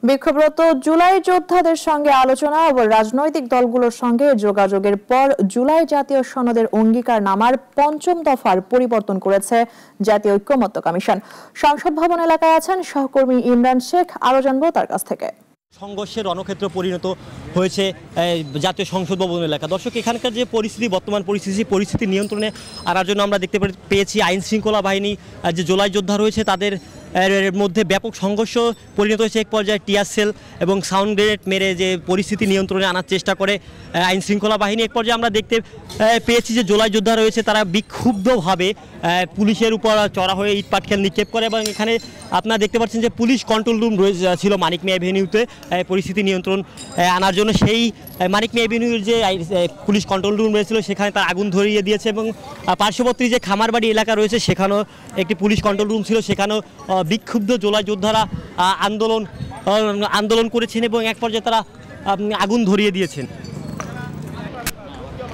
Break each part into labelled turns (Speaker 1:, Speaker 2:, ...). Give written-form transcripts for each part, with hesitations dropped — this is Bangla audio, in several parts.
Speaker 1: বিক্ষোভরত জুলাই যোদ্ধাদের সঙ্গে আলোচনা ও রাজনৈতিক দলগুলোর সঙ্গে যোগাযোগের পর জুলাই জাতীয় সনদের অঙ্গীকারনামার পঞ্চম দফার পরিবর্তন করেছে জাতীয় ঐক্যমত্য কমিশন। সংসদ ভবন এলাকায় আছেন সহকর্মী ইমরান শেখ, আরো জানবো তার কাছ থেকে।
Speaker 2: সংঘর্ষের রণক্ষেত্র পরিণত হয়েছে জাতীয় সংসদ ভবন এলাকা। দর্শক, এখানকার যে পরিস্থিতি, বর্তমান পরিস্থিতি নিয়ন্ত্রণে আনার জন্য আমরা দেখতে পেয়েছি আইন শৃঙ্খলা বাহিনী যে জুলাই যোদ্ধা রয়েছে তাদের মধ্যে ব্যাপক সংঘর্ষ পরিণত হয়েছে। এক পর্যায়ে টিয়ার সেল এবং সাউন্ড গ্রেনেড মেরে যে পরিস্থিতি নিয়ন্ত্রণে আনার চেষ্টা করে আইন শৃঙ্খলা বাহিনী। এক পর্যায়ে আমরা দেখতে পেয়েছি যে জুলাই যোদ্ধা রয়েছে তারা বিক্ষুব্ধভাবে পুলিশের উপর চড়া হয়ে ইট পাটকেল নিক্ষেপ করে এবং এখানে আপনারা দেখতে পাচ্ছেন যে পুলিশ কন্ট্রোল রুম ছিল মানিক মিয়া এভিনিউতে পরিস্থিতি নিয়ন্ত্রণ আনার জন্য। সেই মানিক মিয়া এভিনিউর যে পুলিশ কন্ট্রোল রুম রয়েছিল সেখানে তার আগুন ধরিয়ে দিয়েছে এবং পার্শ্ববর্তী যে খামারবাড়ি এলাকা রয়েছে সেখানেও একটি পুলিশ কন্ট্রোল রুম ছিল, সেখানেও বিক্ষুব্ধ জুলাই যোদ্ধারা আন্দোলন করেছেন এবং এক পর্যায়ে তারা আগুন ধরিয়ে দিয়েছেন।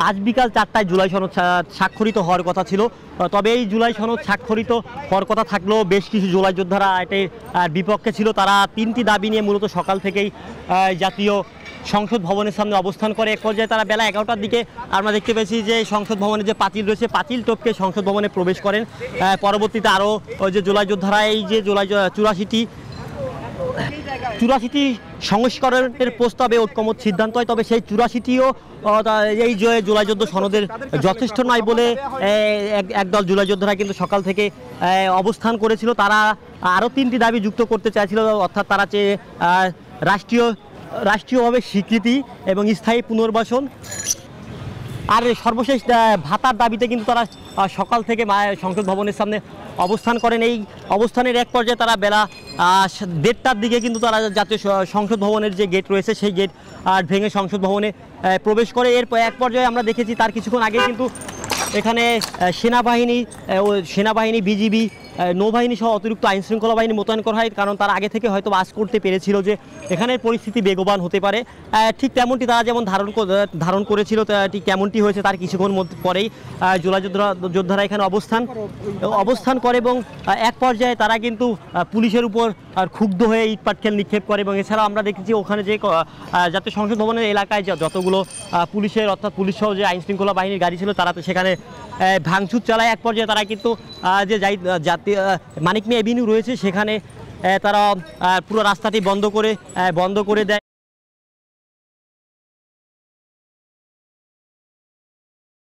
Speaker 2: আজ বিকাল 4টায় জুলাই সনদ স্বাক্ষরিত হওয়ার কথা ছিল, তবে এই জুলাই সনদ স্বাক্ষরিত হওয়ার কথা থাকলেও বেশ কিছু জুলাই যোদ্ধারা এটার বিপক্ষে ছিল। তারা 3টি দাবি নিয়ে মূলত সকাল থেকেই জাতীয় সংসদ ভবনের সামনে অবস্থান করে। এক পর্যায়ে তারা বেলা 11টার দিকে আমরা দেখতে পেয়েছি যে সংসদ ভবনের যে পাঁচিল রয়েছে পাঁচিল টপকে সংসদ ভবনে প্রবেশ করেন। পরবর্তীতে আরও যে জুলাই যোদ্ধারা এই যে জুলাই 84টি সংস্করণের প্রস্তাবে ঐক্যমত সিদ্ধান্ত হয়, তবে সেই 84টিও এই জুলাই যোদ্ধা সনদের যথেষ্ট নয় বলে একদল জুলাই যোদ্ধারা কিন্তু সকাল থেকে অবস্থান করেছিল। তারা আরও 3টি দাবি যুক্ত করতে চাইছিল, অর্থাৎ তারা চেয়ে রাষ্ট্রীয়ভাবে স্বীকৃতি এবং স্থায়ী পুনর্বাসন আর সর্বশেষ ভাতার দাবিতে কিন্তু তারা সকাল থেকে সংসদ ভবনের সামনে অবস্থান করেন। এই অবস্থানের এক পর্যায়ে তারা বেলা 1:30টার দিকে কিন্তু তারা জাতীয় সংসদ ভবনের যে গেট রয়েছে সেই গেট ভেঙে সংসদ ভবনে প্রবেশ করে। এর এক পর্যায়ে আমরা দেখেছি তার কিছুক্ষণ আগে কিন্তু এখানে সেনাবাহিনী বিজিবি নৌবাহিনী সহ অতিরিক্ত আইন শৃঙ্খলা বাহিনী মোতায়েন করা হয়, কারণ তারা আগে থেকে হয়তো আজ করতে পেরেছিল যে এখানের পরিস্থিতি বেগবান হতে পারে। ঠিক তেমনটি তারা যেমন ধারণ করেছিল ঠিক তেমনটি হয়েছে। তার কিছুক্ষণ পরেই জুলাই যোদ্ধারা এখানে অবস্থান করে এবং এক পর্যায়ে তারা কিন্তু পুলিশের উপর ক্ষুব্ধ হয়ে ইট পাটকেল নিক্ষেপ করে এবং এছাড়াও আমরা দেখেছি ওখানে যে জাতীয় সংসদ ভবনের এলাকায় যতগুলো পুলিশের অর্থাৎ পুলিশ সহ যে আইন শৃঙ্খলা বাহিনীর গাড়ি ছিল তারা তো সেখানে ভাঙচুর চালায়। এক পর্যায়ে তারা কিন্তু যে জাতীয় মানিক মিয়া এভিনিউ রয়েছে সেখানে তারা পুরো রাস্তাটি বন্ধ করে দেয়।